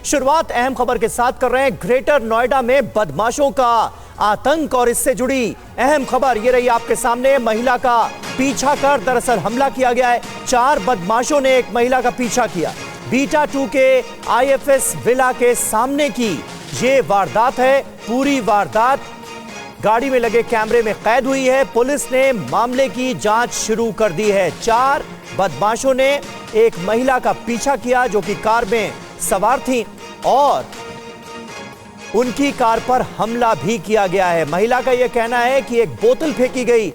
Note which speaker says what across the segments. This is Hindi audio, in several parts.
Speaker 1: शुरुआत अहम खबर के साथ कर रहे हैं। ग्रेटर नोएडा में बदमाशों का आतंक और इससे जुड़ी अहम खबर ये रही आपके सामने। महिला का पीछा कर दरअसल हमला किया गया है। 4 बदमाशों ने एक महिला का पीछा किया। बीटा 2 के IFS विला के सामने की ये वारदात है। पूरी वारदात गाड़ी में लगे कैमरे में कैद हुई है। पुलिस ने मामले की जांच शुरू कर दी है। 4 बदमाशों ने एक महिला का पीछा किया जो कि कार में सवार थी और उनकी कार पर हमला भी किया गया है। महिला का यह कहना है कि एक बोतल फेंकी गई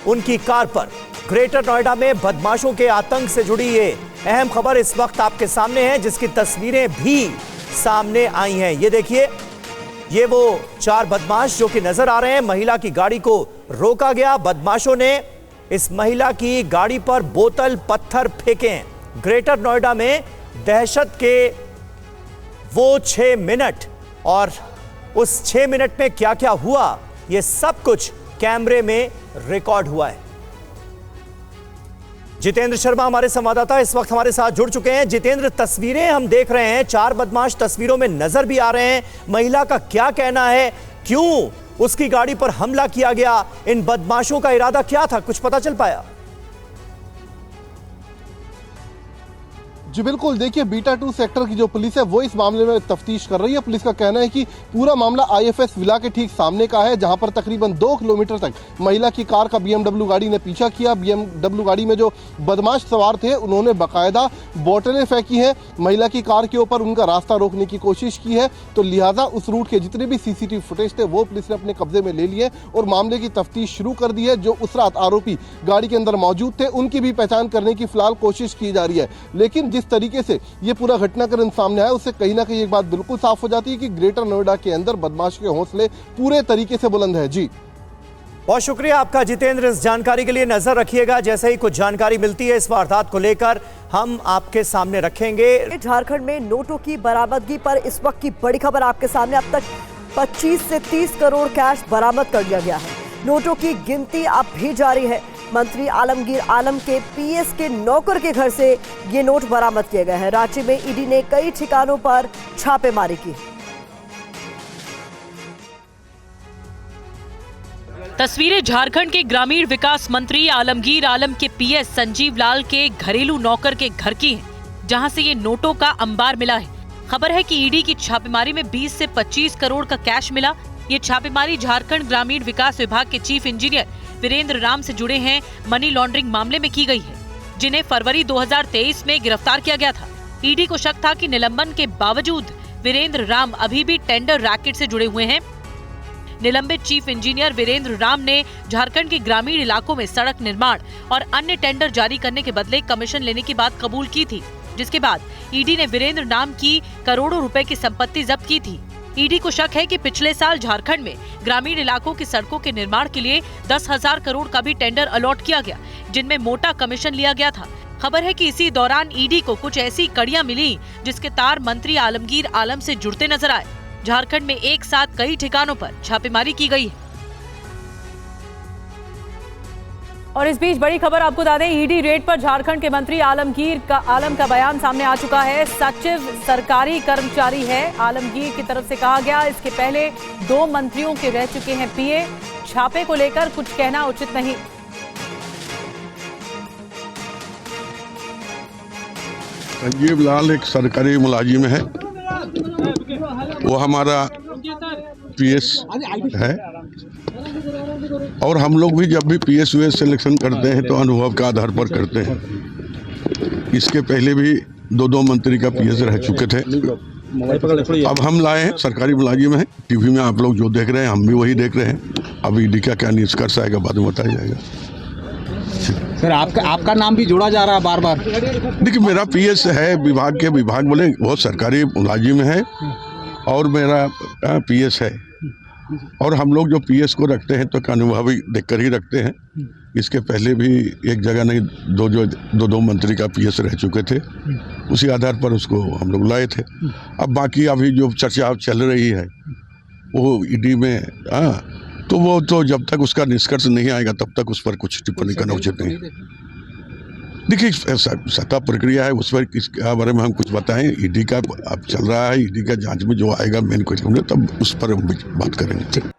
Speaker 1: उनकी कार पर। ग्रेटर नोएडा में बदमाशों के आतंक से जुड़ी ये अहम खबर इस वक्त आपके सामने है, जिसकी तस्वीरें भी सामने आई हैं। ये देखिए, ये वो 4 बदमाश जो कि नजर आ रहे हैं। महिला की गाड़ी को रोका गया। बदमाशों ने इस महिला की गाड़ी पर बोतल पत्थर फेंके हैं। ग्रेटर नोएडा में दहशत के वो 6 मिनट और उस 6 मिनट में क्या क्या हुआ, ये सब कुछ कैमरे में रिकॉर्ड हुआ है। जितेंद्र शर्मा हमारे संवाददाता इस वक्त हमारे साथ जुड़ चुके हैं। जितेंद्र, तस्वीरें हम देख रहे हैं, 4 बदमाश तस्वीरों में नजर भी आ रहे हैं। महिला का क्या कहना है, क्यों उसकी गाड़ी पर हमला किया गया, इन बदमाशों का इरादा क्या था, कुछ पता चल पाया?
Speaker 2: जी बिल्कुल, देखिए बीटा 2 सेक्टर की जो पुलिस है वो इस मामले में तफ्तीश कर रही है। पुलिस का कहना है कि पूरा मामला IFS विला के ठीक सामने का है, जहां पर तकरीबन 2 किलोमीटर तक महिला की कार का BMW गाड़ी ने पीछा किया। BMW गाड़ी में जो बदमाश सवार थे उन्होंने बाकायदा बोतलें फेंकी हैं, महिला की कार के ऊपर उनका रास्ता रोकने की कोशिश की है। तो लिहाजा उस रूट के जितने भी CCTV फुटेज थे वो पुलिस ने अपने कब्जे में ले लिए और मामले की तफ्तीश शुरू कर दी है। जो उस रात आरोपी गाड़ी के अंदर मौजूद थे उनकी भी पहचान करने की फिलहाल कोशिश की जा रही है। लेकिन जिस तरीके से ये पूरा घटनाक्रम सामने आया उससे कहीं ना कहीं एक बात बिल्कुल साफ हो जाती है कि ग्रेटर नोएडा के अंदर बदमाश के हौसले पूरे तरीके से बुलंद है। जी
Speaker 1: बहुत शुक्रिया आपका जितेंद्र, इस जानकारी के लिए। नजर रखिएगा, जैसे ही कुछ जानकारी मिलती है इस वारदात को लेकर हम आपके सामने रखेंगे।
Speaker 3: झारखंड में नोटों की बरामदगी पर इस वक्त की बड़ी खबर आपके सामने। अब तक 25 से 30 करोड़ कैश बरामद कर लिया गया है। नोटों की गिनती अब भी जारी है। मंत्री आलमगीर आलम के PS के नौकर के घर से ये नोट बरामद किए गए हैं। रांची में ईडी ने कई ठिकानों पर छापेमारी की।
Speaker 4: तस्वीरें झारखंड के ग्रामीण विकास मंत्री आलमगीर आलम के PS संजीव लाल के घरेलू नौकर के घर की हैं, जहां से ये नोटों का अंबार मिला है। खबर है कि ईडी की छापेमारी में 20 से 25 करोड़ का कैश मिला। ये छापेमारी झारखंड ग्रामीण विकास विभाग के चीफ इंजीनियर वीरेंद्र राम से जुड़े हैं मनी लॉन्ड्रिंग मामले में की गई है, जिन्हें फरवरी 2023 में गिरफ्तार किया गया था। ईडी को शक था कि निलंबन के बावजूद वीरेंद्र राम अभी भी टेंडर रैकेट से जुड़े हुए हैं। निलंबित चीफ इंजीनियर वीरेंद्र राम ने झारखंड के ग्रामीण इलाकों में सड़क निर्माण और अन्य टेंडर जारी करने के बदले कमीशन लेने की बात कबूल की थी, जिसके बाद ईडी ने वीरेंद्र राम की करोड़ों रुपए की संपत्ति जब्त की थी। ईडी को शक है कि पिछले साल झारखंड में ग्रामीण इलाकों की सड़कों के निर्माण के लिए 10,000 करोड़ का भी टेंडर अलॉट किया गया, जिनमें मोटा कमीशन लिया गया था। खबर है कि इसी दौरान ईडी को कुछ ऐसी कड़ियां मिली जिसके तार मंत्री आलमगीर आलम से जुड़ते नजर आए। झारखंड में एक साथ कई ठिकानों पर छापेमारी की गई है।
Speaker 5: और इस बीच बड़ी खबर आपको बता दें, ईडी रेड पर झारखंड के मंत्री आलम का बयान सामने आ चुका है। सचिव सरकारी कर्मचारी है, आलमगीर की तरफ से कहा गया। इसके पहले 2 मंत्रियों के रह चुके हैं PA। छापे को लेकर कुछ कहना उचित नहीं।
Speaker 6: संजीव लाल एक सरकारी मुलाजिम है, वो हमारा PS है और हम लोग भी जब भी PS सिलेक्शन करते हैं तो अनुभव के आधार पर करते हैं। इसके पहले भी 2 मंत्री का PS रह चुके थे। अब हम लाए हैं, सरकारी मुलाजिम है। टीवी में आप लोग जो देख रहे हैं हम भी वही देख रहे हैं। अब ईडी का क्या निष्कर्ष आएगा बाद में बताया जाएगा।
Speaker 7: सर आपका नाम भी जोड़ा जा रहा है बार बार।
Speaker 6: देखिए, मेरा PS है, विभाग बोले वो सरकारी मुलाजिम है और मेरा PS है। और हम लोग जो PS को रखते हैं तो अनुभवी देखकर ही रखते हैं। इसके पहले भी एक जगह नहीं 2 मंत्री का PS रह चुके थे, उसी आधार पर उसको हम लोग लाए थे। अब बाकी अभी जो चर्चा चल रही है वो ईडी में तो वो तो जब तक उसका निष्कर्ष नहीं आएगा तब तक उस पर कुछ टिप्पणी करना उचित नहीं। देखिए सत्ता प्रक्रिया है, उस पर इसके बारे में हम कुछ बताएं। ईडी का अब चल रहा है, ईडी का जांच में जो आएगा मेन क्वेश्चन तब उस पर हम बात करेंगे।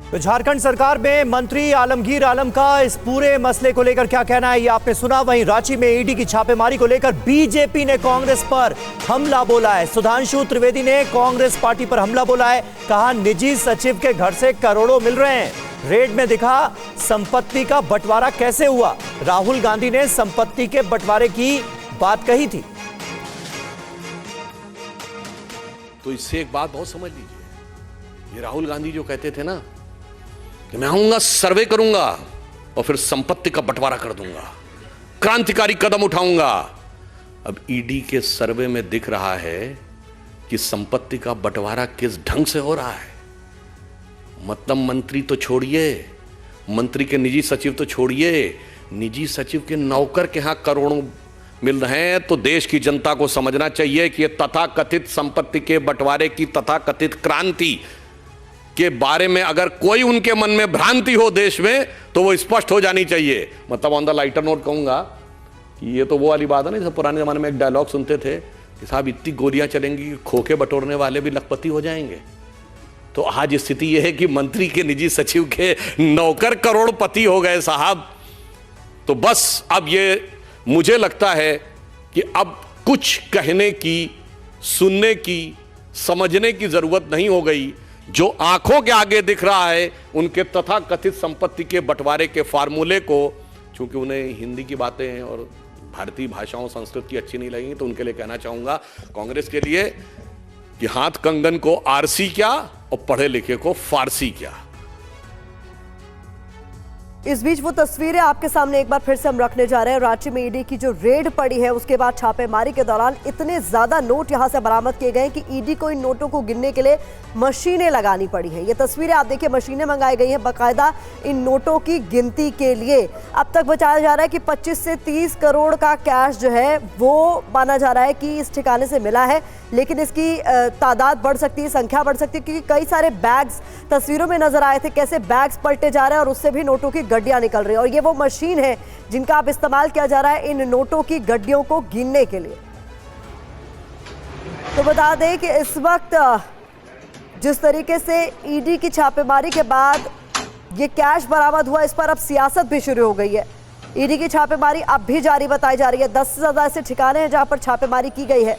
Speaker 1: तो झारखंड सरकार में मंत्री आलमगीर आलम का इस पूरे मसले को लेकर क्या कहना है, ये आपने सुना। वहीं रांची में ईडी की छापेमारी को लेकर बीजेपी ने कांग्रेस पर हमला बोला है। सुधांशु त्रिवेदी ने कांग्रेस पार्टी पर हमला बोला है, कहा निजी सचिव के घर से करोड़ों मिल रहे हैं। रेड में दिखा संपत्ति का बंटवारा कैसे हुआ। राहुल गांधी ने संपत्ति के बंटवारे की बात कही थी।
Speaker 8: तो इससे एक बात बहुत समझ लीजिए, ये राहुल गांधी जो कहते थे ना कि मैं आऊंगा, सर्वे करूंगा और फिर संपत्ति का बंटवारा कर दूंगा, क्रांतिकारी कदम उठाऊंगा। अब ईडी के सर्वे में दिख रहा है कि संपत्ति का बंटवारा किस ढंग से हो रहा है। मतलब मंत्री तो छोड़िए, मंत्री के निजी सचिव तो छोड़िए, निजी सचिव के नौकर के यहां करोड़ों मिल रहे हैं। तो देश की जनता को समझना चाहिए कि यह तथाकथित संपत्ति के बंटवारे की तथाकथित क्रांति के बारे में अगर कोई उनके मन में भ्रांति हो देश में तो वो स्पष्ट हो जानी चाहिए। मतलब ऑन द लाइटर नोट कहूंगा कि ये तो वो वाली बात है ना, जैसे पुराने जमाने में एक डायलॉग सुनते थे कि साहब इतनी गोलियां चलेंगी कि खोखे बटोरने वाले भी लखपति हो जाएंगे। तो आज स्थिति यह है कि मंत्री के निजी सचिव के नौकर करोड़पति हो गए साहब। तो बस अब ये मुझे लगता है कि अब कुछ कहने की, सुनने की, समझने की जरूरत नहीं हो गई। जो आंखों के आगे दिख रहा है उनके तथाकथित संपत्ति के बंटवारे के फार्मूले को, चूंकि उन्हें हिंदी की बातें और भारतीय भाषाओं संस्कृत की अच्छी नहीं लगेंगी, तो उनके लिए कहना चाहूंगा कांग्रेस के लिए कि हाथ कंगन को आरसी क्या और पढ़े लिखे को फारसी क्या।
Speaker 3: इस बीच वो तस्वीरें आपके सामने एक बार फिर से हम रखने जा रहे हैं। रांची में ईडी की जो रेड पड़ी है उसके बाद छापेमारी के दौरान इतने ज्यादा नोट यहां से बरामद किए गए कि ईडी को इन नोटों को गिनने के लिए मशीनें लगानी पड़ी है। ये तस्वीरें आप देखिए, मशीनें मंगाई गई हैं बाकायदा इन नोटों की गिनती के लिए। अब तक बताया जा रहा है कि 25 से 30 करोड़ का कैश जो है वो माना जा रहा है कि इस ठिकाने से मिला है, लेकिन इसकी तादाद बढ़ सकती है, संख्या बढ़ सकती है, क्योंकि कई सारे बैग्स तस्वीरों में नजर आए थे, कैसे बैग्स पलटे जा रहे हैं और उससे भी नोटों की गड्डियां निकल रही है। और ये वो मशीन है जिनका अब इस्तेमाल किया जा रहा है इन नोटों की गड्डियों को गिनने के लिए। तो बता दें कि इस वक्त जिस तरीके से ईडी की छापेमारी के बाद ये कैश बरामद हुआ, इस पर अब सियासत भी शुरू हो गई है। ईडी की छापेमारी अब भी जारी बताई जा रही है। 10 से ज्यादा ऐसे ठिकाने हैं जहां पर छापेमारी की गई है।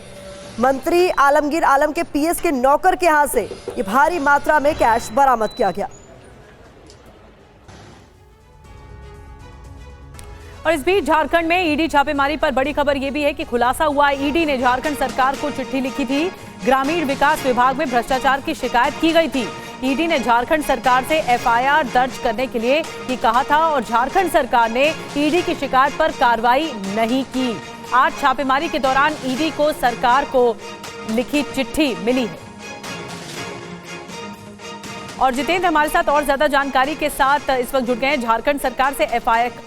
Speaker 3: मंत्री आलमगीर आलम के पीएस के नौकर के यहां से ये भारी मात्रा में कैश बरामद किया गया।
Speaker 5: और इस बीच झारखंड में ईडी छापेमारी पर बड़ी खबर यह भी है कि खुलासा हुआ, ईडी ने झारखंड सरकार को चिट्ठी लिखी थी। ग्रामीण विकास विभाग में भ्रष्टाचार की शिकायत की गई थी। ईडी ने झारखंड सरकार से एफआईआर दर्ज करने के लिए ये कहा था और झारखंड सरकार ने ईडी की शिकायत पर कार्रवाई नहीं की। आज छापेमारी के दौरान ईडी को सरकार को लिखी चिट्ठी मिली है। और जितेंद्र हमारे साथ और ज्यादा जानकारी के साथ इस वक्त जुड़ गए हैं। झारखंड सरकार से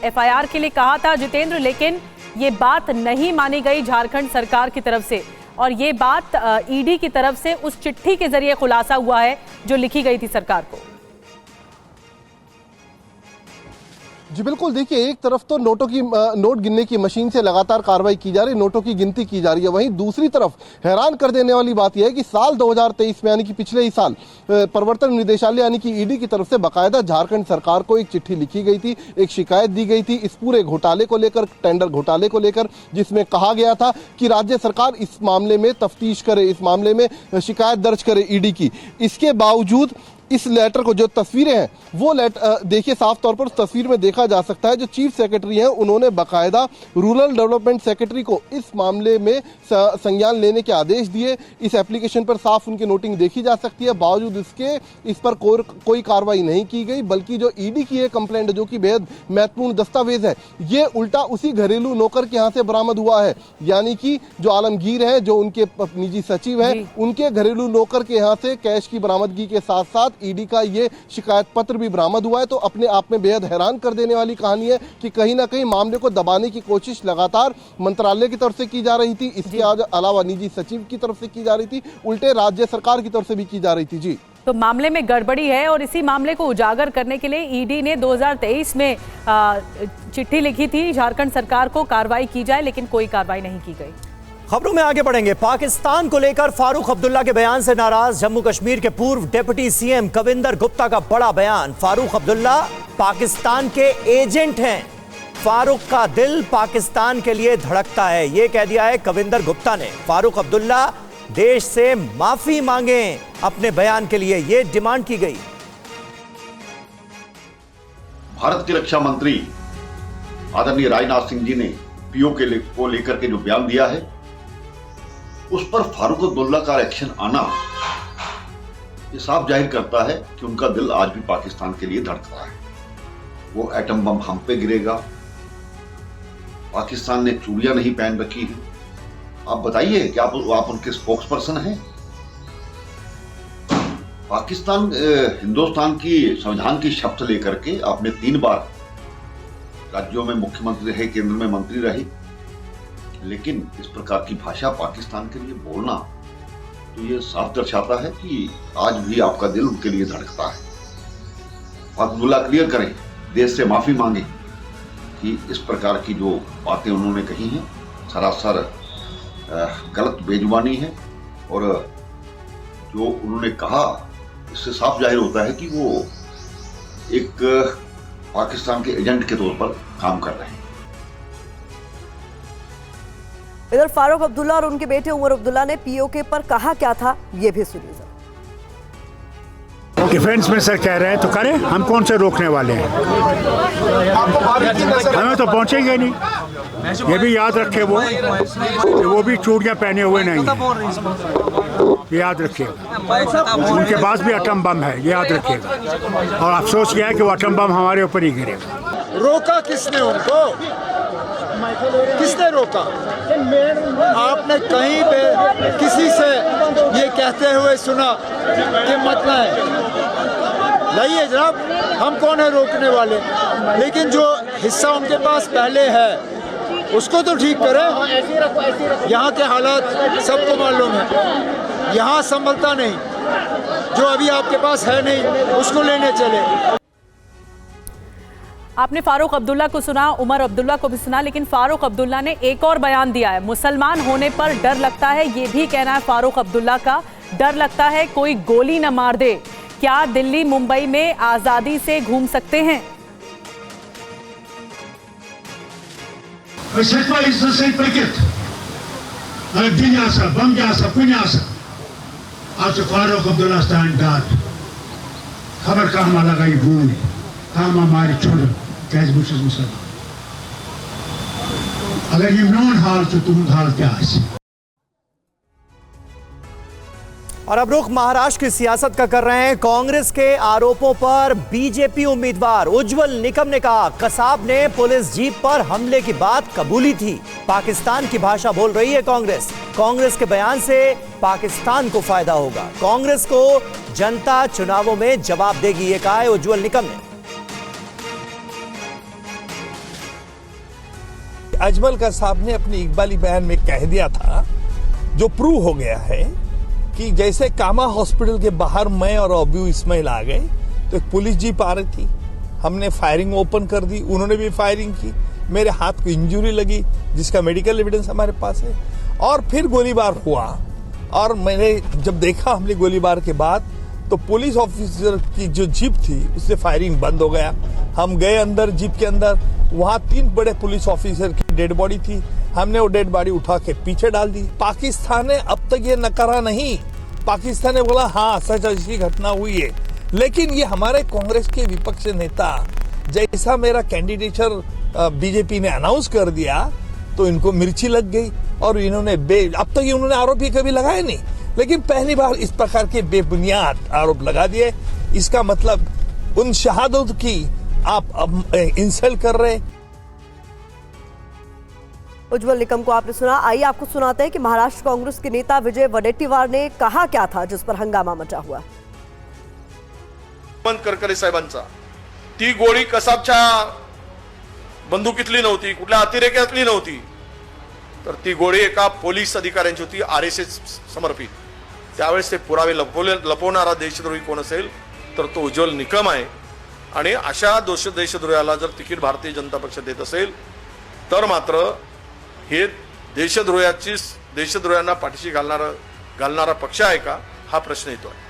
Speaker 5: एफआईआर के लिए कहा था जितेंद्र, लेकिन ये बात नहीं मानी गई झारखंड सरकार की तरफ से, और ये बात ईडी की तरफ से उस चिट्ठी के जरिए खुलासा हुआ है जो लिखी गई थी सरकार को।
Speaker 2: जी बिल्कुल, देखिए एक तरफ तो नोट गिनने की मशीन से लगातार कार्रवाई की जा रही है, नोटों की गिनती की जा रही है। वहीं दूसरी तरफ हैरान कर देने वाली बात यह है कि साल 2023 में यानी कि पिछले ही साल प्रवर्तन निदेशालय यानी कि ईडी की तरफ से बाकायदा झारखंड सरकार को एक चिट्ठी लिखी गई थी, एक शिकायत दी गई थी इस पूरे घोटाले को लेकर, टेंडर घोटाले को लेकर, जिसमें कहा गया था कि राज्य सरकार इस मामले में तफ्तीश करे, इस मामले में शिकायत दर्ज करे ईडी की। इसके बावजूद इस लेटर को, जो तस्वीरें हैं वो देखिए साफ तौर पर उस तस्वीर में देखा जा सकता है, जो चीफ सेक्रेटरी हैं उन्होंने बाकायदा रूरल डेवलपमेंट सेक्रेटरी को इस मामले में संज्ञान लेने के आदेश दिए। इस एप्लीकेशन पर साफ उनकी नोटिंग देखी जा सकती है। बावजूद इसके इस पर कोई कार्रवाई नहीं की गई, बल्कि जो ईडी की कंप्लेंट जो कि बेहद महत्वपूर्ण दस्तावेज है, ये उल्टा उसी घरेलू नौकर के यहाँ से बरामद हुआ है। यानी कि जो आलमगीर है, जो उनके निजी सचिव हैं, उनके घरेलू नौकर के यहाँ से कैश की बरामदगी के साथ साथ ईडी का ये शिकायत पत्र भी बरामद हुआ है। तो अपने आप में बेहद हैरान कर देने वाली कहानी है कि कहीं ना कहीं मामले को दबाने की कोशिश लगातार मंत्रालय की तरफ से की जा रही थी, इसके अलावा निजी सचिव की तरफ से की जा रही थी, उल्टे राज्य सरकार की तरफ से भी की जा रही थी। जी,
Speaker 5: तो मामले में गड़बड़ी है और इसी मामले को उजागर करने के लिए ईडी ने 2023 में चिट्ठी लिखी थी झारखंड सरकार को कार्रवाई की जाए, लेकिन कोई कार्रवाई नहीं की गई।
Speaker 1: खबरों में आगे बढ़ेंगे। पाकिस्तान को लेकर फारूक अब्दुल्ला के बयान से नाराज जम्मू कश्मीर के पूर्व डिप्टी सीएम कविंदर गुप्ता का बड़ा बयान। फारूक अब्दुल्ला पाकिस्तान के एजेंट हैं, फारूक का दिल पाकिस्तान के लिए धड़कता है, यह कह दिया है कविंदर गुप्ता ने। फारूक अब्दुल्ला देश से माफी मांगे अपने बयान के लिए, यह डिमांड की गई।
Speaker 9: भारत के रक्षा मंत्री आदरणीय राजनाथ सिंह जी ने पीओ को लेकर के जो बयान दिया है उस पर फारूक अब्दुल्ला का एक्शन आना ये साफ जाहिर करता है कि उनका दिल आज भी पाकिस्तान के लिए धड़कता है। वो एटम बम हम पे गिरेगा, पाकिस्तान ने चूड़ियां नहीं पहन रखी है। आप बताइए कि आप उनके स्पोक्स पर्सन हैं। पाकिस्तान हिंदुस्तान की संविधान की शपथ लेकर के आपने 3 बार राज्यों में मुख्यमंत्री रहे, केंद्र में मंत्री रहे, लेकिन इस प्रकार की भाषा पाकिस्तान के लिए बोलना तो ये साफ दर्शाता है कि आज भी आपका दिल उनके लिए धड़कता है। अब्दुल्ला क्लियर करें, देश से माफी मांगे कि इस प्रकार की जो बातें उन्होंने कही हैं सरासर गलत बेजुबानी है, और जो उन्होंने कहा इससे साफ जाहिर होता है कि वो एक पाकिस्तान के एजेंट के तौर पर काम कर रहे हैं।
Speaker 3: इधर फारूक अब्दुल्ला और उनके बेटे उमर अब्दुल्ला ने पीओके पर कहा क्या था, ये भी सुनिए जरा।
Speaker 10: डिफेंस में सर कह रहे हैं तो करें, हम कौन से रोकने वाले हैं, हमें तो पहुंचेंगे नहीं। ये भी याद रखे वो भी चूड़ियां पहने हुए नहीं है, याद रखिएगा। उनके पास भी एटम बम है, ये याद रखिएगा। और अफसोस यह है कि वो एटम बम हमारे ऊपर ही गिरेगा।
Speaker 11: रोका किसने उनको, किसने रोका? आपने कहीं पे किसी से ये कहते हुए सुना कि मत लाइए जनाब, हम कौन है रोकने वाले? लेकिन जो हिस्सा उनके पास पहले है उसको तो ठीक करें। यहाँ के हालात सबको मालूम है, यहाँ संभलता नहीं, जो अभी आपके पास है नहीं उसको लेने चले।
Speaker 5: आपने फारूक अब्दुल्ला को सुना, उमर अब्दुल्ला को भी सुना, लेकिन फारूक अब्दुल्ला ने एक और बयान दिया है। मुसलमान होने पर डर लगता है, ये भी कहना है फारूक अब्दुल्ला का। डर लगता है कोई गोली न मार दे। क्या दिल्ली मुंबई में आजादी से घूम सकते हैं?
Speaker 10: फारूक अब्दुल्ला खबर का हमारा गई भूमि काम हमारी छोड़ कैसे मुसलमान अगर ये नॉन हाल तो तुम हाल क्या है।
Speaker 1: और अब रुख महाराष्ट्र की सियासत का कर रहे हैं। कांग्रेस के आरोपों पर बीजेपी उम्मीदवार उज्जवल निकम ने कहा, कसाब ने पुलिस जीप पर हमले की बात कबूली थी। पाकिस्तान की भाषा बोल रही है कांग्रेस। कांग्रेस के बयान से पाकिस्तान को फायदा होगा। कांग्रेस को जनता चुनावों में जवाब देगी, ये कहा है उज्जवल निकम ने।
Speaker 11: अजमल कसाब ने अपने इकबाली बयान में कह दिया था, जो प्रूव हो गया है कि जैसे कामा हॉस्पिटल के बाहर मैं और अबू इस्माइल आ गए तो एक पुलिस जीप आ रही थी, हमने फायरिंग ओपन कर दी, उन्होंने भी फायरिंग की, मेरे हाथ को इंजरी लगी जिसका मेडिकल एविडेंस हमारे पास है, और फिर गोलीबार हुआ। और मैंने जब देखा हमले गोलीबार के बाद तो पुलिस ऑफिसर की जो जीप थी उससे फायरिंग बंद हो गया। हम गए अंदर जीप के अंदर, वहां 3 बड़े पुलिस ऑफिसर की डेड बॉडी थी, हमने वो डेड बॉडी उठा के पीछे डाल दी। पाकिस्तान ने अब तक ये नकारा नहीं, पाकिस्तान ने बोला हाँ सच ऐसी घटना हुई है, लेकिन ये हमारे कांग्रेस के विपक्ष नेता जैसा मेरा कैंडिडेचर बीजेपी ने अनाउंस कर दिया तो इनको मिर्ची लग गई और इन्होंने अब तक इन्होंने आरोप ही कभी लगाया नहीं, लेकिन पहली बार इस प्रकार के बेबुनियाद आरोप लगा दिए। इसका मतलब उन शहादत की आप इंसल्ट कर रहे।
Speaker 3: उज्जवल निकम को आपने सुना। आइए आपको सुनाते हैं कि महाराष्ट्र कांग्रेस के नेता विजय वडेट्टीवार ने कहा क्या था, जिस पर हंगामा मचा हुआ।
Speaker 12: करकरे साहेबांचा ती गोळी कसाबच्या बंदुकीतली नव्हती, कुठल्या अतिरेक्यातली नव्हती, तर ती गोळी एका पोलीस अधिकाऱ्यांची होती, आरएसएस समर्पित। त्यावेळेस ते पुरावे लपवणारा देशद्रोही कोण असेल तर तो उज्ज्वल निकम आहे. आणि अशा देशद्रोहाला जर तिकीट भारतीय जनता पक्ष देत असेल तर मात्र हे देशद्रोह्यांना पाठीशी घालणारा पक्ष आहे का, हा प्रश्न येतो आहे.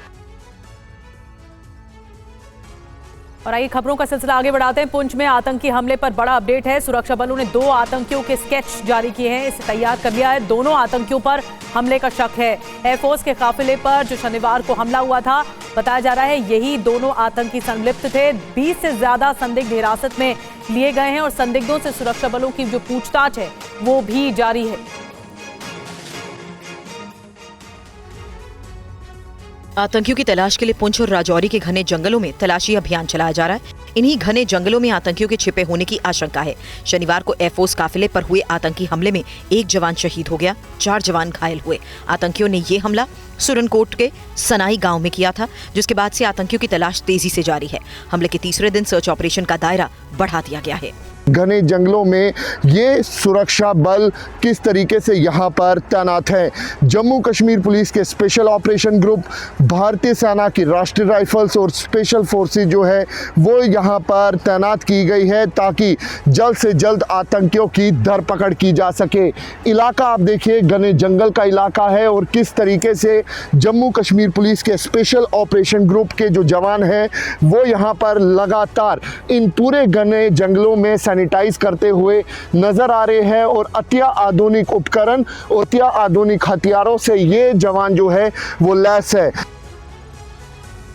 Speaker 5: और आइए खबरों का सिलसिला आगे बढ़ाते हैं। पुंछ में आतंकी हमले पर बड़ा अपडेट है। सुरक्षा बलों ने 2 आतंकियों के स्केच जारी किए हैं, इसे तैयार कर लिया है। दोनों आतंकियों पर हमले का शक है। एयरफोर्स के काफिले पर जो शनिवार को हमला हुआ था, बताया जा रहा है यही दोनों आतंकी संलिप्त थे। 20 से ज्यादा संदिग्ध हिरासत में लिए गए हैं और संदिग्धों से सुरक्षा बलों की जो पूछताछ है वो भी जारी है।
Speaker 4: आतंकियों की तलाश के लिए पुंछ और राजौरी के घने जंगलों में तलाशी अभियान चलाया जा रहा है। इन्हीं घने जंगलों में आतंकियों के छिपे होने की आशंका है। शनिवार को एयरफोर्स काफिले पर हुए आतंकी हमले में 1 जवान शहीद हो गया, 4 जवान घायल हुए। आतंकियों ने ये हमला सुरनकोट के सनाई गांव में किया था, जिसके बाद से आतंकियों की तलाश तेजी से जारी है। हमले के तीसरे दिन सर्च ऑपरेशन का दायरा बढ़ा दिया गया है।
Speaker 13: घने जंगलों में ये सुरक्षा बल किस तरीके से यहाँ पर तैनात हैं। जम्मू कश्मीर पुलिस के स्पेशल ऑपरेशन ग्रुप, भारतीय सेना की राष्ट्रीय राइफल्स और स्पेशल फोर्सेस जो है वो यहाँ पर तैनात की गई है ताकि जल्द से जल्द आतंकियों की धरपकड़ की जा सके। इलाका आप देखिए घने जंगल का इलाका है और किस तरीके से जम्मू कश्मीर पुलिस के स्पेशल ऑपरेशन ग्रुप के जो जवान हैं वो यहाँ पर लगातार इन पूरे घने जंगलों में सैनिटाइज करते हुए नजर आ रहे हैं और अत्या आधुनिक उपकरण और अत्या आधुनिक हथियारों से ये जवान जो है वो लैस है।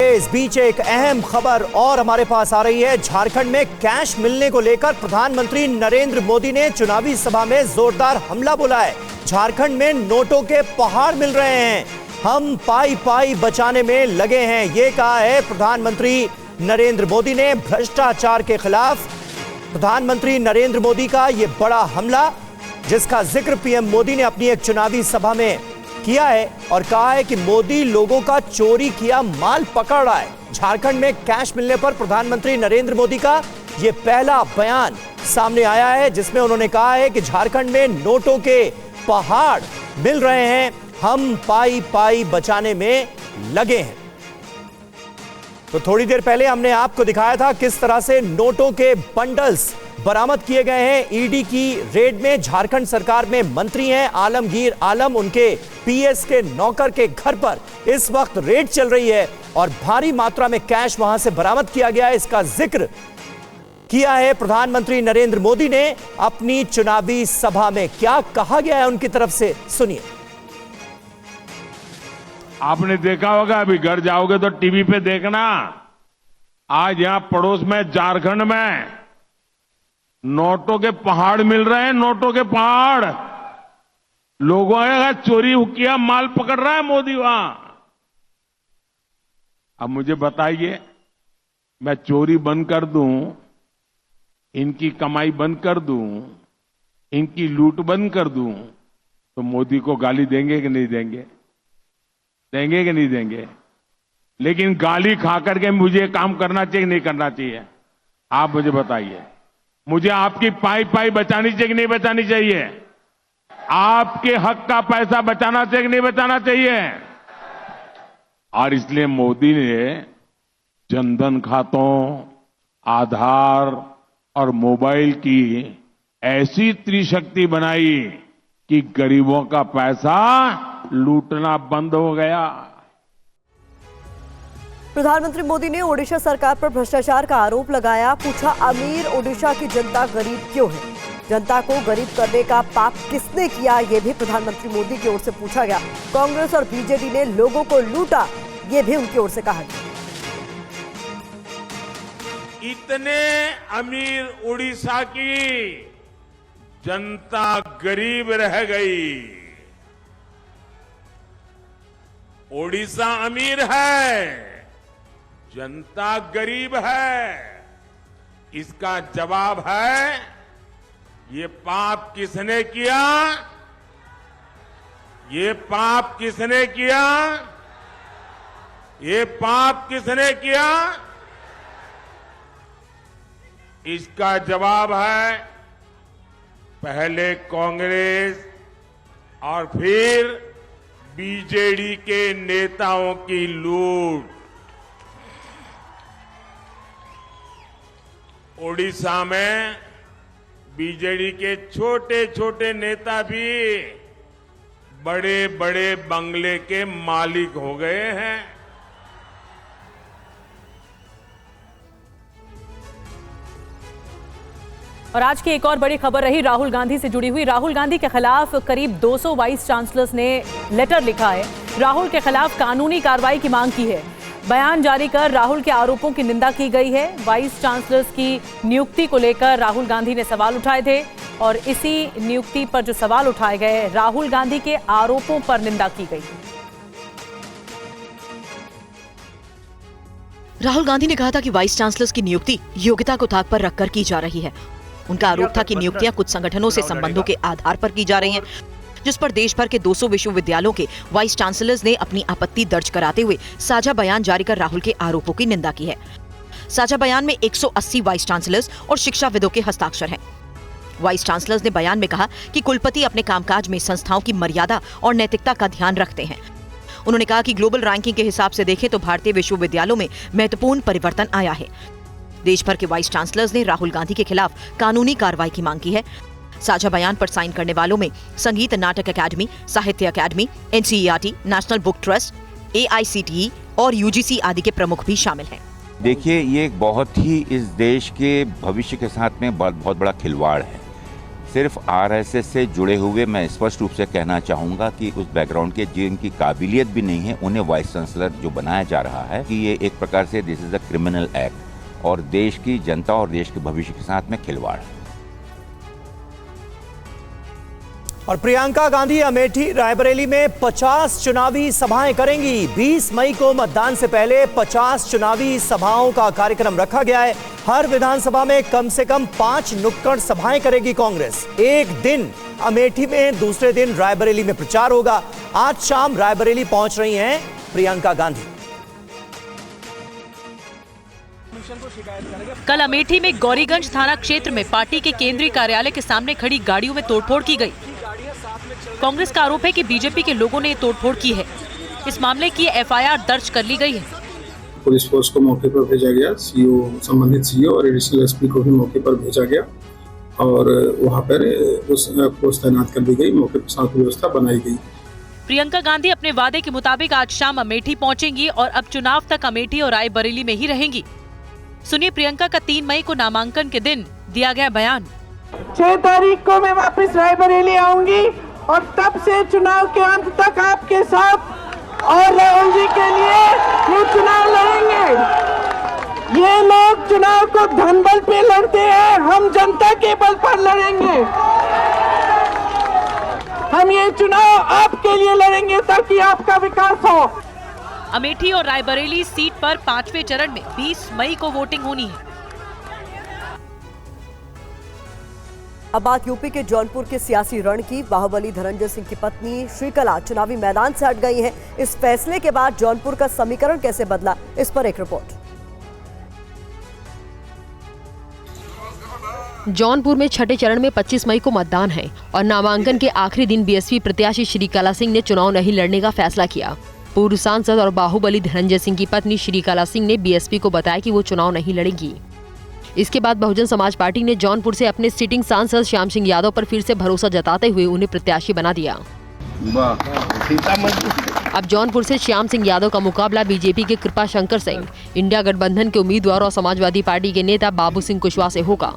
Speaker 1: इस बीच एक अहम खबर और हमारे पास आ रही है। झारखंड में कैश मिलने को लेकर प्रधानमंत्री नरेंद्र मोदी ने चुनावी सभा में जोरदार हमला बोला है। झारखंड में नोटों के पहाड़ मिल रहे हैं, हम पाई पाई बचाने में लगे हैं, ये कहा है प्रधानमंत्री नरेंद्र मोदी ने। भ्रष्टाचार के खिलाफ प्रधानमंत्री नरेंद्र मोदी का यह बड़ा हमला, जिसका जिक्र पीएम मोदी ने अपनी एक चुनावी सभा में किया है और कहा है कि मोदी लोगों का चोरी किया माल पकड़ रहा है। झारखंड में कैश मिलने पर प्रधानमंत्री नरेंद्र मोदी का यह पहला बयान सामने आया है, जिसमें उन्होंने कहा है कि झारखंड में नोटों के पहाड़ मिल रहे हैं, हम पाई पाई बचाने में लगे हैं। तो थोड़ी देर पहले हमने आपको दिखाया था किस तरह से नोटों के बंडल्स बरामद किए गए हैं। ईडी की रेड में झारखंड सरकार में मंत्री हैं आलमगीर आलम, उनके पीएस के नौकर के घर पर इस वक्त रेड चल रही है और भारी मात्रा में कैश वहां से बरामद किया गया है। इसका जिक्र किया है प्रधानमंत्री नरेंद्र मोदी ने अपनी चुनावी सभा में। क्या कहा गया है उनकी तरफ से, सुनिए।
Speaker 14: आपने देखा होगा, अभी घर जाओगे तो टीवी पे देखना, आज यहां पड़ोस में झारखंड में नोटों के पहाड़ मिल रहे हैं, नोटों के पहाड़। लोगों का चोरी किया माल पकड़ रहा है मोदी वहां। अब मुझे बताइए, मैं चोरी बंद कर दूं, इनकी कमाई बंद कर दूं, इनकी लूट बंद कर दूं, तो मोदी को गाली देंगे कि नहीं देंगे? देंगे कि नहीं देंगे? लेकिन गाली खा करके मुझे काम करना चाहिए कि नहीं करना चाहिए? आप मुझे बताइए। मुझे आपकी पाई पाई बचानी चाहिए कि नहीं बचानी चाहिए? आपके हक का पैसा बचाना चाहिए कि नहीं बचाना चाहिए? और इसलिए मोदी ने जनधन खातों, आधार और मोबाइल की ऐसी त्रिशक्ति बनाई कि गरीबों का पैसा लूटना बंद हो गया।
Speaker 3: प्रधानमंत्री मोदी ने ओडिशा सरकार पर भ्रष्टाचार का आरोप लगाया। पूछा, अमीर ओडिशा की जनता गरीब क्यों है? जनता को गरीब करने का पाप किसने किया, यह भी प्रधानमंत्री मोदी की ओर से पूछा गया। कांग्रेस और बीजेपी ने लोगों को लूटा, यह भी उनकी ओर से कहा गया।
Speaker 14: इतने अमीर ओडिशा की जनता गरीब रह गई। ओडिशा अमीर है, जनता गरीब है। इसका जवाब है, ये पाप किसने किया? ये पाप किसने किया? ये पाप किसने किया? इसका जवाब है, पहले कांग्रेस और फिर बीजेडी के नेताओं की लूट। ओडिशा में बीजेडी के छोटे छोटे नेता भी बड़े बड़े बंगले के मालिक हो गए हैं।
Speaker 5: और आज की एक और बड़ी खबर रही राहुल गांधी से जुड़ी हुई। राहुल गांधी के खिलाफ करीब 200 वाइस चांसलर्स ने लेटर लिखा है। राहुल के खिलाफ कानूनी कार्रवाई की मांग की है। बयान जारी कर राहुल के आरोपों की निंदा की गई है। वाइस चांसलर्स की नियुक्ति को लेकर राहुल गांधी ने सवाल उठाए थे और इसी नियुक्ति पर जो सवाल उठाए गए, राहुल गांधी के आरोपों पर निंदा की गई।
Speaker 15: राहुल गांधी ने कहा था कि वाइस चांसलर्स की नियुक्ति योग्यता को ताक पर रखकर की जा रही है। उनका आरोप था कि नियुक्तियां कुछ संगठनों से संबंधों के आधार पर की जा रही हैं, जिस पर देश भर के 200 विश्वविद्यालयों के वाइस चांसलर्स ने अपनी आपत्ति दर्ज कराते हुए साझा बयान जारी कर राहुल के आरोपों की निंदा की है। साझा बयान में 180 वाइस चांसलर्स और शिक्षाविदों के हस्ताक्षर हैं। वाइस चांसलर्स ने बयान में कहा कि कुलपति अपने कामकाज में संस्थाओं की मर्यादा और नैतिकता का ध्यान रखते हैं। उन्होंने कहा कि ग्लोबल रैंकिंग के हिसाब से देखें तो भारतीय विश्वविद्यालयों में महत्वपूर्ण परिवर्तन आया है। देश भर के वाइस चांसलर्स ने राहुल गांधी के खिलाफ कानूनी कार्रवाई की मांग की है। साझा बयान पर साइन करने वालों में संगीत नाटक अकादमी, साहित्य अकादमी, NCERT, national book trust, AICTE और UGC आदि के प्रमुख भी शामिल हैं।
Speaker 16: देखिए, ये एक बहुत ही इस देश के भविष्य के साथ में बहुत बड़ा खिलवाड़ है। सिर्फ RSS से जुड़े हुए मैं स्पष्ट रूप से कहना चाहूँगा कि उस बैकग्राउंड के जिनकी काबिलियत भी नहीं है, उन्हें वाइस चांसलर जो बनाया जा रहा है कि ये एक प्रकार से this is a criminal act और देश की जनता और देश के भविष्य के साथ में खिलवाड़ है।
Speaker 1: और प्रियंका गांधी अमेठी रायबरेली में 50 चुनावी सभाएं करेंगी। 20 मई को मतदान से पहले 50 चुनावी सभाओं का कार्यक्रम रखा गया है। हर विधानसभा में कम से कम 5 नुक्कड़ सभाएं करेगी कांग्रेस। एक दिन अमेठी में, दूसरे दिन रायबरेली में प्रचार होगा। आज शाम रायबरेली पहुंच रही हैं प्रियंका गांधी।
Speaker 4: कल अमेठी में गौरीगंज थाना क्षेत्र में पार्टी के केंद्रीय कार्यालय के सामने खड़ी गाड़ियों में तोड़फोड़ की गई। कांग्रेस का आरोप है कि बीजेपी के लोगों ने तोड़फोड़ की है। इस मामले की FIR दर्ज कर ली गई है।
Speaker 17: पुलिस फोर्स को मौके पर भेजा गया, संबंधित CO और एडिशनल SP को भी मौके पर भेजा गया और वहां पर उस फोर्स तैनात कर दी गई। मौके पर शांति व्यवस्था बनाई गई।
Speaker 4: प्रियंका गांधी अपने वादे के मुताबिक आज शाम अमेठी पहुंचेंगी और अब चुनाव तक अमेठी और रायबरेली में ही रहेंगी। सुनिए प्रियंका का 3 मई को नामांकन के दिन दिया गया बयान।
Speaker 18: 6 तारीख को मैं वापस रायबरेली आऊंगी और तब से चुनाव के अंत तक आपके साथ और राहुल जी के लिए ये चुनाव लड़ेंगे। ये लोग चुनाव को धनबल पे लड़ते हैं, हम जनता के बल पर लड़ेंगे। हम ये चुनाव आपके लिए लड़ेंगे ताकि आपका विकास हो।
Speaker 4: अमेठी और रायबरेली सीट पर 5वें चरण में 20 मई को वोटिंग होनी है।
Speaker 3: अब बात यूपी के जौनपुर के सियासी रण की। बाहुबली धनंजय सिंह की पत्नी श्रीकला चुनावी मैदान से हट गई हैं। इस फैसले के बाद जौनपुर का समीकरण कैसे बदला, इस पर एक रिपोर्ट।
Speaker 19: जौनपुर में छठे चरण में 25 मई को मतदान है और नामांकन के आखिरी दिन BSP प्रत्याशी श्रीकला सिंह ने चुनाव नहीं लड़ने का फैसला किया। पूर्व सांसद और बाहुबली धनंजय सिंह की पत्नी श्रीकला सिंह ने BSP को बताया कि वो चुनाव नहीं लड़ेंगी। इसके बाद बहुजन समाज पार्टी ने जौनपुर से अपने सिटिंग सांसद श्याम सिंह यादव पर फिर से भरोसा जताते हुए उन्हें प्रत्याशी बना दिया। अब जौनपुर से श्याम सिंह यादव का मुकाबला बीजेपी के कृपा शंकर सिंह, इंडिया गठबंधन के उम्मीदवार और समाजवादी पार्टी के नेता बाबू सिंह कुशवाहा से होगा।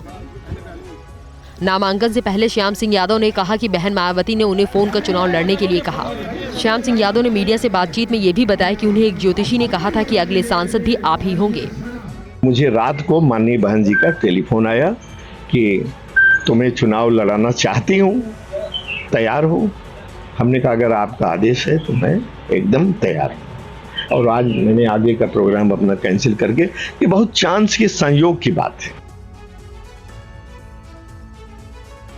Speaker 19: नामांकन से पहले श्याम सिंह यादव ने कहा कि बहन मायावती ने उन्हें फोन कर चुनाव लड़ने के लिए कहा। श्याम सिंह यादव ने मीडिया से बातचीत में ये भी बताया कि उन्हें एक ज्योतिषी ने कहा था कि अगले सांसद भी आप ही होंगे।
Speaker 20: मुझे रात को माननीय बहन जी का टेलीफोन आया कि तुम्हें चुनाव लड़ाना चाहती हूँ, तैयार हूँ। हमने कहा अगर आपका आदेश है तो मैं एकदम तैयार हूँ। और आज मैंने आगे का प्रोग्राम अपना कैंसिल करके, ये बहुत चांस के संयोग की बात है।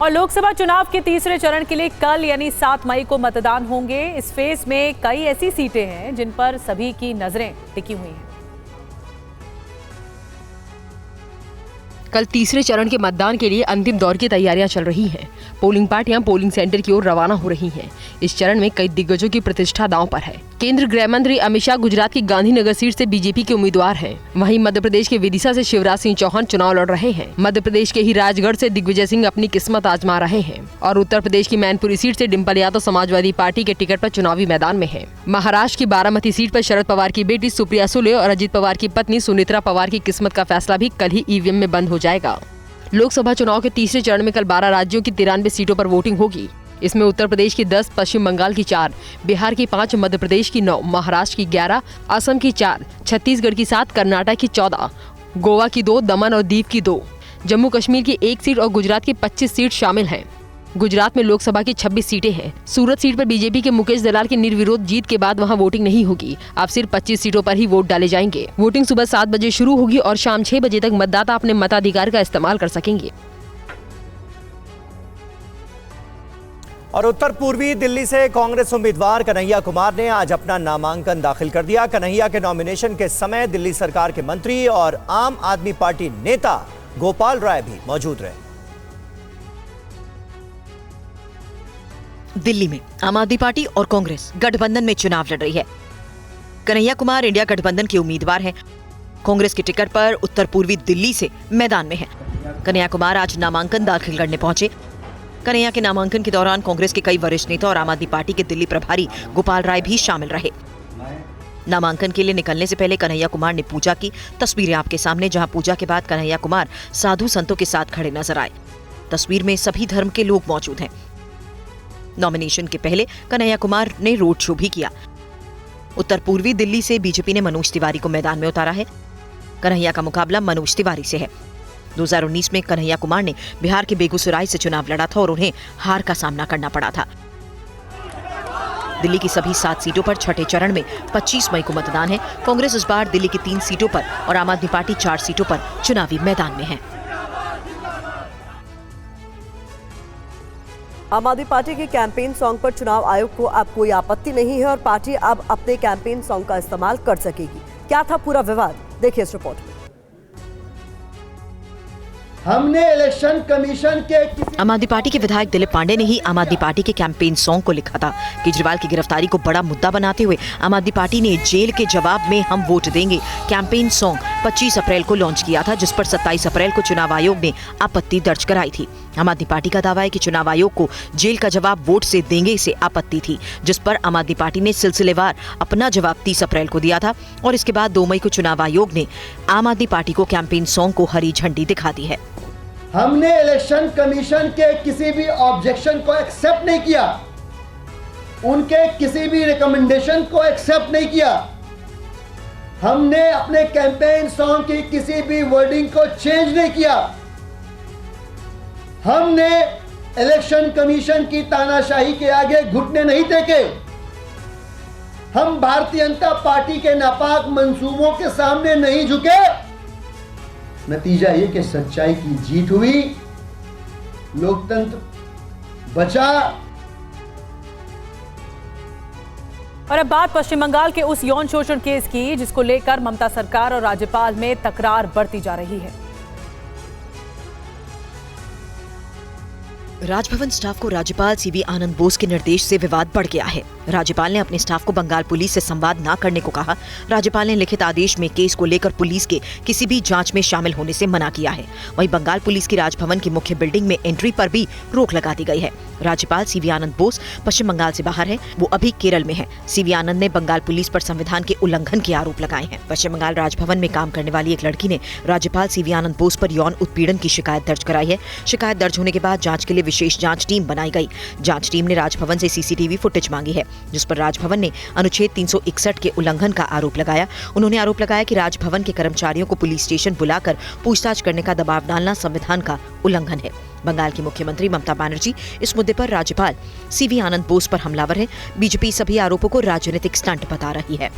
Speaker 5: और लोकसभा चुनाव के तीसरे चरण के लिए कल यानी 7 मई को मतदान होंगे। इस फेज में कई ऐसी सीटें हैं जिन पर सभी की नजरें टिकी हुई हैं।
Speaker 19: कल तीसरे चरण के मतदान के लिए अंतिम दौर की तैयारियां चल रही हैं। पोलिंग पार्टियां पोलिंग सेंटर की ओर रवाना हो रही हैं। इस चरण में कई दिग्गजों की प्रतिष्ठा दांव पर है। केंद्रीय गृह मंत्री अमित शाह गुजरात की गांधीनगर सीट से बीजेपी के उम्मीदवार हैं। वहीं मध्य प्रदेश के विदिशा से शिवराज सिंह चौहान चुनाव लड़ रहे हैं। मध्य प्रदेश के ही राजगढ़ से दिग्विजय सिंह अपनी किस्मत आजमा रहे हैं और उत्तर प्रदेश की मैनपुरी सीट से डिम्पल यादव समाजवादी पार्टी के टिकट पर चुनावी मैदान में है। महाराष्ट्र की बारामती सीट पर शरद पवार की बेटी सुप्रिया सुले और अजित पवार की पत्नी सुनेत्रा पवार की किस्मत का फैसला भी कल ही ईवीएम में बंद हो जाएगा। लोकसभा चुनाव के तीसरे चरण में कल 12 राज्यों की 93 सीटों पर वोटिंग होगी। इसमें उत्तर प्रदेश की 10, पश्चिम बंगाल की 4, बिहार की 5, मध्य प्रदेश की 9, महाराष्ट्र की 11, असम की 4, छत्तीसगढ़ की 7, कर्नाटक की 14, गोवा की 2, दमन और दीव की 2, जम्मू कश्मीर की 1 सीट और गुजरात की 25 सीट शामिल हैं। गुजरात में लोकसभा की 26 सीटें हैं। सूरत सीट पर बीजेपी के मुकेश दलाल की निर्विरोध जीत के बाद वहां वोटिंग नहीं होगी। अब सिर्फ 25 सीटों पर ही वोट डाले जाएंगे। वोटिंग सुबह 7 बजे शुरू होगी और शाम 6 बजे तक मतदाता अपने मताधिकार का इस्तेमाल कर सकेंगे।
Speaker 1: और उत्तर पूर्वी दिल्ली से कांग्रेस उम्मीदवार कन्हैया कुमार ने आज अपना नामांकन दाखिल कर दिया। कन्हैया के नॉमिनेशन के समय दिल्ली सरकार के मंत्री और आम आदमी पार्टी नेता गोपाल राय भी मौजूद रहे।
Speaker 15: दिल्ली में आम आदमी पार्टी और कांग्रेस गठबंधन में चुनाव लड़ रही है। कन्हैया कुमार इंडिया गठबंधन के उम्मीदवार हैं। कांग्रेस के टिकट पर उत्तर पूर्वी दिल्ली से मैदान में है। कन्हैया कुमार आज नामांकन दाखिल करने पहुंचे। कन्हैया के नामांकन के दौरान कांग्रेस के कई वरिष्ठ नेता और आम आदमी पार्टी के दिल्ली प्रभारी गोपाल राय भी शामिल रहे। नामांकन के लिए निकलने से पहले कन्हैया कुमार ने पूजा की। तस्वीरें आपके सामने, जहां पूजा के बाद कन्हैया कुमार साधु संतों के साथ खड़े नजर आए। तस्वीर में सभी धर्म के लोग मौजूद हैं। नॉमिनेशन के पहले कन्हैया कुमार ने रोड शो भी किया। उत्तर पूर्वी दिल्ली से बीजेपी ने मनोज तिवारी को मैदान में उतारा है। कन्हैया का मुकाबला मनोज तिवारी से है। 2019 में कन्हैया कुमार ने बिहार के बेगूसराय से चुनाव लड़ा था और उन्हें हार का सामना करना पड़ा था। दिल्ली की सभी 7 सीटों पर छठे चरण में 25 मई को मतदान है। कांग्रेस इस बार दिल्ली की 3 सीटों पर और आम आदमी पार्टी 4 सीटों पर चुनावी मैदान में है।
Speaker 3: आम आदमी पार्टी के कैंपेन सॉन्ग पर चुनाव आयोग को अब कोई आपत्ति नहीं है और पार्टी अब अपने कैंपेन सॉन्ग का इस्तेमाल कर सकेगी। क्या था पूरा विवाद, देखिए इस रिपोर्ट में।
Speaker 21: हमने इलेक्शन कमीशन के
Speaker 15: आम आदमी पार्टी के विधायक दिलीप पांडे ने ही आम आदमी पार्टी के कैंपेन सॉन्ग को लिखा था। केजरीवाल की गिरफ्तारी को बड़ा मुद्दा बनाते हुए आम आदमी पार्टी ने जेल के जवाब में हम वोट देंगे कैंपेन सॉन्ग 25 अप्रैल को लॉन्च किया था, जिस पर 27 अप्रैल को चुनाव आयोग ने आपत्ति दर्ज कराई थी। आम आदमी पार्टी का दावा है कि चुनाव आयोग को जेल का जवाब वोट से देंगे से आपत्ति थी, जिस पर आम आदमी पार्टी ने सिलसिलेवार अपना जवाब 30 अप्रैल को दिया था और इसके बाद 2 मई को चुनाव आयोग ने आम आदमी पार्टी को कैंपेन सॉन्ग को हरी झंडी दिखा दी है।
Speaker 21: हमने इलेक्शन कमीशन के किसी भी ऑब्जेक्शन को एक्सेप्ट नहीं किया, उनके किसी भी रिकमेंडेशन को एक्सेप्ट नहीं किया। हमने अपने कैंपेन सॉन्ग की किसी भी वर्डिंग को चेंज नहीं किया। हमने इलेक्शन कमीशन की तानाशाही के आगे घुटने नहीं टेके। हम भारतीय जनता पार्टी के नापाक मंसूबों के सामने नहीं झुके। नतीजा ये कि सच्चाई की जीत हुई, लोकतंत्र बचा।
Speaker 5: और अब बात पश्चिम बंगाल के उस यौन शोषण केस की जिसको लेकर ममता सरकार और राज्यपाल में तकरार बढ़ती जा रही है।
Speaker 15: राजभवन स्टाफ को राज्यपाल सीवी आनंद बोस के निर्देश से विवाद बढ़ गया है। राज्यपाल ने अपने स्टाफ को बंगाल पुलिस से संवाद न करने को कहा। राज्यपाल ने लिखित आदेश में केस को लेकर पुलिस के किसी भी जांच में शामिल होने से मना किया है। वहीं बंगाल पुलिस की राजभवन की मुख्य बिल्डिंग में एंट्री पर भी रोक लगा दी गई है। राज्यपाल सीवी आनंद बोस पश्चिम बंगाल से बाहर है, वो अभी केरल में है। सीवी आनंद ने बंगाल पुलिस पर संविधान के उल्लंघन के आरोप लगाए हैं। पश्चिम बंगाल राजभवन में काम करने वाली एक लड़की ने राज्यपाल सीवी आनंद बोस पर यौन उत्पीड़न की शिकायत दर्ज कराई है। शिकायत दर्ज होने के बाद जांच के लिए विशेष जांच टीम बनाई गई। जांच टीम ने राजभवन से सीसीटीवी फुटेज मांगी है, जिस पर राजभवन ने अनुच्छेद 361 के उल्लंघन का आरोप लगाया। उन्होंने आरोप लगाया कि राजभवन के कर्मचारियों को पुलिस स्टेशन बुलाकर पूछताछ करने का दबाव डालना संविधान का उल्लंघन है। बंगाल की मुख्यमंत्री ममता बनर्जी इस मुद्दे पर राज्यपाल सीवी आनंद बोस पर हमलावर है। बीजेपी सभी आरोपों को राजनीतिक स्टंट बता रही है।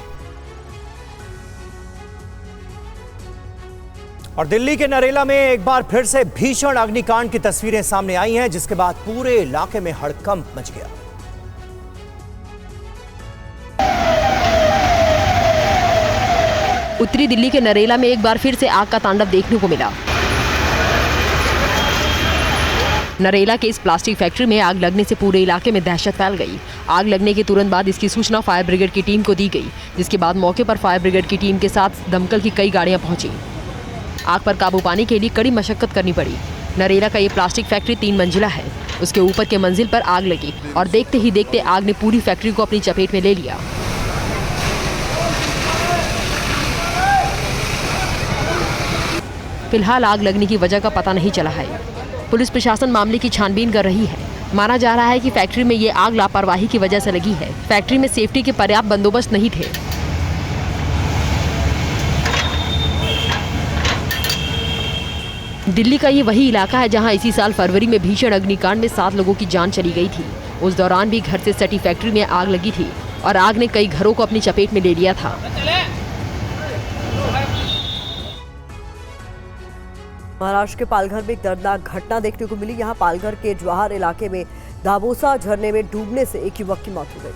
Speaker 1: और दिल्ली के नरेला में एक बार फिर से भीषण अग्निकांड की तस्वीरें सामने आई हैं, जिसके बाद पूरे इलाके में हड़कंप मच गया।
Speaker 19: उत्तरी दिल्ली के नरेला में एक बार फिर से आग का तांडव देखने को मिला। नरेला के इस प्लास्टिक फैक्ट्री में आग लगने से पूरे इलाके में दहशत फैल गई। आग लगने के तुरंत बाद इसकी सूचना फायर ब्रिगेड की टीम को दी गई, जिसके बाद मौके पर फायर ब्रिगेड की टीम के साथ दमकल की कई गाड़ियां पहुंची। आग पर काबू पाने के लिए कड़ी मशक्कत करनी पड़ी। नरेला का ये प्लास्टिक फैक्ट्री 3 मंजिला है। उसके ऊपर के मंजिल पर आग लगी और देखते ही देखते आग ने पूरी फैक्ट्री को अपनी चपेट में ले लिया। फिलहाल आग लगने की वजह का पता नहीं चला है। पुलिस प्रशासन मामले की छानबीन कर रही है। माना जा रहा है कि फैक्ट्री में ये आग लापरवाही की वजह से लगी है। फैक्ट्री में सेफ्टी के पर्याप्त बंदोबस्त नहीं थे। दिल्ली का ये वही इलाका है जहां इसी साल फरवरी में भीषण अग्निकांड में 7 लोगों की जान चली गई थी। उस दौरान भी घर से सटी फैक्ट्री में आग लगी थी और आग ने कई घरों को अपनी चपेट में ले लिया था।
Speaker 3: महाराष्ट्र के पालघर में एक दर्दनाक घटना देखने को मिली। यहाँ पालघर के जवाहर इलाके में दाबोसा झरने में डूबने से एक युवक की मौत हो गई।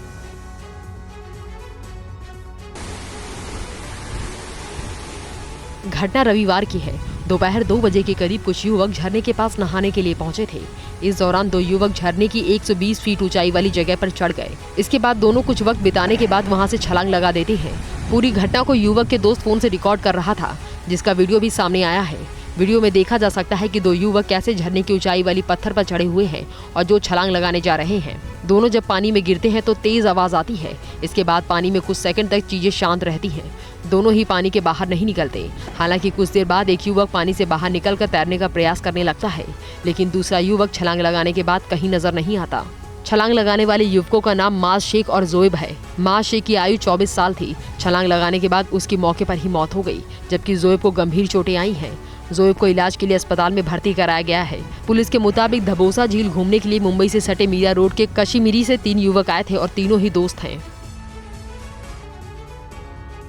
Speaker 19: घटना रविवार की है। दोपहर 2 बजे के करीब कुछ युवक झरने के पास नहाने के लिए पहुंचे थे। इस दौरान 2 युवक झरने की 120 फीट ऊंचाई वाली जगह पर चढ़ गए। इसके बाद दोनों कुछ वक्त बिताने के बाद वहां से छलांग लगा देते हैं। पूरी घटना को युवक के दोस्त फोन से रिकॉर्ड कर रहा था, जिसका वीडियो भी सामने आया है। वीडियो में देखा जा सकता है कि 2 युवक कैसे झरने की ऊंचाई वाली पत्थर पर चढ़े हुए हैं और जो छलांग लगाने जा रहे हैं। दोनों जब पानी में गिरते हैं तो तेज आवाज आती है। इसके बाद पानी में कुछ सेकंड तक चीजें शांत रहती हैं। दोनों ही पानी के बाहर नहीं निकलते। हालांकि कुछ देर बाद एक युवक पानी से बाहर निकलकर तैरने का प्रयास करने लगता है, लेकिन दूसरा युवक छलांग लगाने के बाद कहीं नजर नहीं आता। छलांग लगाने वाले युवकों का नाम माज शेख और जोएब है। माज शेख की आयु 24 साल थी। छलांग लगाने के बाद उसकी मौके पर ही मौत हो गई, जबकि जोएब को गंभीर चोटें आई हैं। जोएब को इलाज के लिए अस्पताल में भर्ती कराया गया है। पुलिस के मुताबिक धबोसा झील घूमने के लिए मुंबई से सटे मीरा रोड के कश्मीरी से 3 युवक आए थे और तीनों ही दोस्त हैं।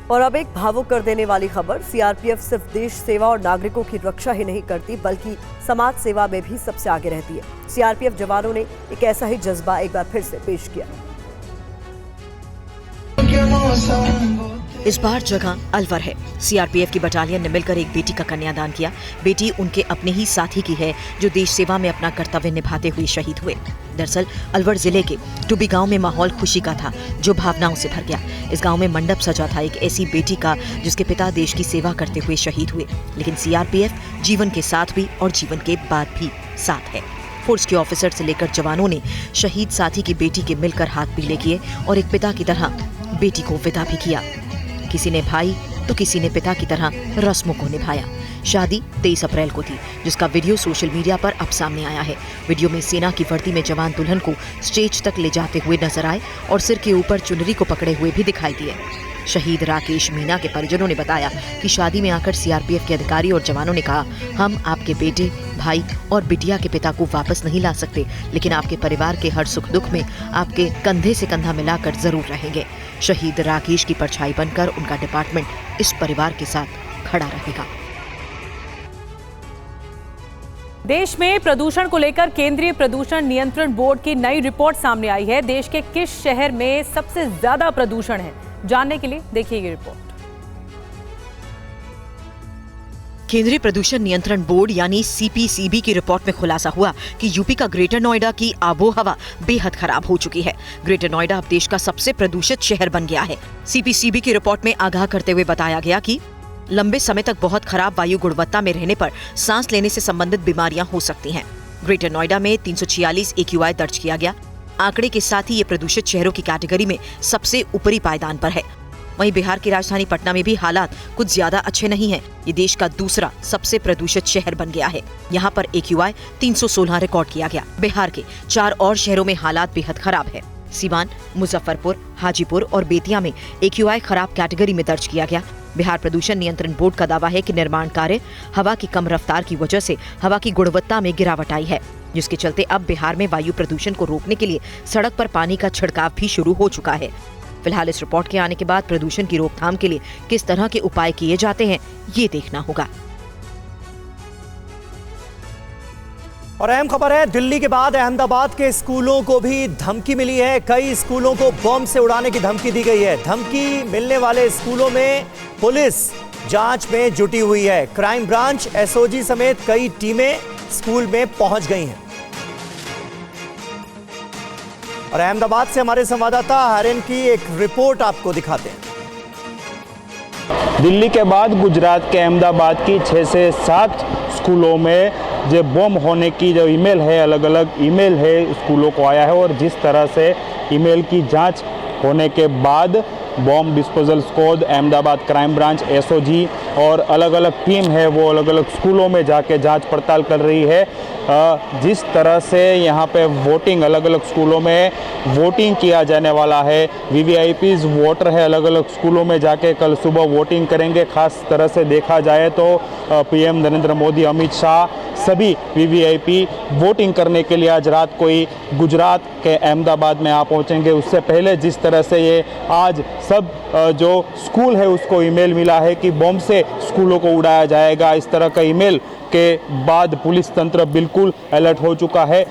Speaker 3: और अब एक भावुक कर देने वाली खबर। सीआरपीएफ सिर्फ देश सेवा और नागरिकों की रक्षा ही नहीं करती, बल्कि समाज सेवा में भी सबसे आगे रहती है। सीआरपीएफ जवानों ने एक ऐसा ही जज्बा एक बार फिर से पेश किया।
Speaker 15: इस बार जगह अलवर है। सीआरपीएफ की बटालियन ने मिलकर एक बेटी का कन्यादान किया। बेटी उनके अपने ही साथी की है जो देश सेवा में अपना कर्तव्य निभाते हुए शहीद हुए। दरअसल अलवर जिले के टुबी गांव में माहौल खुशी का था, जो भावनाओं से भर गया। इस गांव में मंडप सजा था एक ऐसी बेटी का जिसके पिता देश की सेवा करते हुए शहीद हुए। लेकिन सीआरपीएफ जीवन के साथ भी और जीवन के बाद भी साथ है। फोर्स के ऑफिसर से लेकर जवानों ने शहीद साथी की बेटी के मिलकर हाथ पीले किए और एक पिता की तरह बेटी को विदा भी किया। किसी ने भाई तो किसी ने पिता की तरह रस्मों को निभाया। शादी 23 अप्रैल को थी, जिसका वीडियो सोशल मीडिया पर अब सामने आया है। वीडियो में सेना की वर्दी में जवान दुल्हन को स्टेज तक ले जाते हुए नजर आए और सिर के ऊपर चुनरी को पकड़े हुए भी दिखाई दिए। शहीद राकेश मीना के परिजनों ने बताया कि शादी में आकर सीआरपीएफ के अधिकारी और जवानों ने कहा, हम आपके बेटे, भाई और बिटिया के पिता को वापस नहीं ला सकते, लेकिन आपके परिवार के हर सुख दुख में आपके कंधे से कंधा मिलाकर जरूर रहेंगे। शहीद राकेश की परछाई बनकर उनका डिपार्टमेंट इस परिवार के साथ खड़ा रहेगा।
Speaker 5: देश में प्रदूषण को लेकर केंद्रीय प्रदूषण नियंत्रण बोर्ड की नई रिपोर्ट सामने आई है। देश के किस शहर में सबसे ज्यादा प्रदूषण है, जानने के लिए देखिए ये रिपोर्ट।
Speaker 15: केंद्रीय प्रदूषण नियंत्रण बोर्ड यानी सीपीसीबी की रिपोर्ट में खुलासा हुआ कि यूपी का ग्रेटर नोएडा की आबोहवा बेहद खराब हो चुकी है। ग्रेटर नोएडा अब देश का सबसे प्रदूषित शहर बन गया है। सीपीसीबी की रिपोर्ट में आगाह करते हुए बताया गया कि लंबे समय तक बहुत खराब वायु गुणवत्ता में रहने पर सांस लेने से संबंधित बीमारियां हो सकती हैं। ग्रेटर नोएडा में 346 AQI दर्ज किया गया। आंकड़े के साथ ही ये प्रदूषित शहरों की कैटेगरी में सबसे ऊपरी पायदान पर है। वहीं बिहार की राजधानी पटना में भी हालात कुछ ज्यादा अच्छे नहीं हैं। ये देश का दूसरा सबसे प्रदूषित शहर बन गया है। यहाँ पर AQI 316 रिकॉर्ड किया गया। बिहार के 4 और शहरों में हालात बेहद खराब है। सीवान, मुजफ्फरपुर, हाजीपुर और बेतिया में AQI खराब कैटेगरी में दर्ज किया गया। बिहार प्रदूषण नियंत्रण बोर्ड का दावा है कि निर्माण कार्य, हवा की कम रफ्तार की वजह से हवा की गुणवत्ता में गिरावट आई है, जिसके चलते अब बिहार में वायु प्रदूषण को रोकने के लिए सड़क पर पानी का छिड़काव भी शुरू हो चुका है। फिलहाल इस रिपोर्ट के आने के बाद प्रदूषण की रोकथाम के लिए किस तरह के उपाय किए जाते हैं, ये देखना होगा।
Speaker 1: और अहम खबर है, दिल्ली के बाद अहमदाबाद के स्कूलों को भी धमकी मिली है। कई स्कूलों को बम से उड़ाने की धमकी दी गई है। धमकी मिलने वाले स्कूलों में पुलिस जांच में जुटी हुई है। क्राइम ब्रांच, एसओजी समेत कई टीमें स्कूल में पहुंच गई हैं। और अहमदाबाद से हमारे संवाददाता हरिन की एक रिपोर्ट आपको दिखाते हैं।
Speaker 7: दिल्ली के बाद गुजरात के अहमदाबाद की 6 से 7 स्कूलों में जो बम होने की जो ईमेल है, अलग अलग ईमेल है स्कूलों को आया है, और जिस तरह से ईमेल की जांच होने के बाद bomb disposal squad, Ahmedabad crime branch, SOG और अलग अलग टीम है वो अलग अलग स्कूलों में जाके जांच पड़ताल कर रही है। जिस तरह से यहाँ पे वोटिंग, अलग अलग स्कूलों में वोटिंग किया जाने वाला है, वीवीआईपीज वोटर है अलग अलग स्कूलों में जाके कल सुबह वोटिंग करेंगे। खास तरह से देखा जाए तो पीएम नरेंद्र मोदी, अमित शाह सभी वीवीआईपी वोटिंग करने के लिए आज रात को ही गुजरात के अहमदाबाद में आ पहुँचेंगे। उससे पहले जिस तरह से ये आज सब जो स्कूल है उसको ईमेल मिला है कि बम से स्कूलों को उड़ाया जाएगा, इस तरह का ईमेल के बाद पुलिस तंत्र बिल्कुल अलर्ट हो चुका है।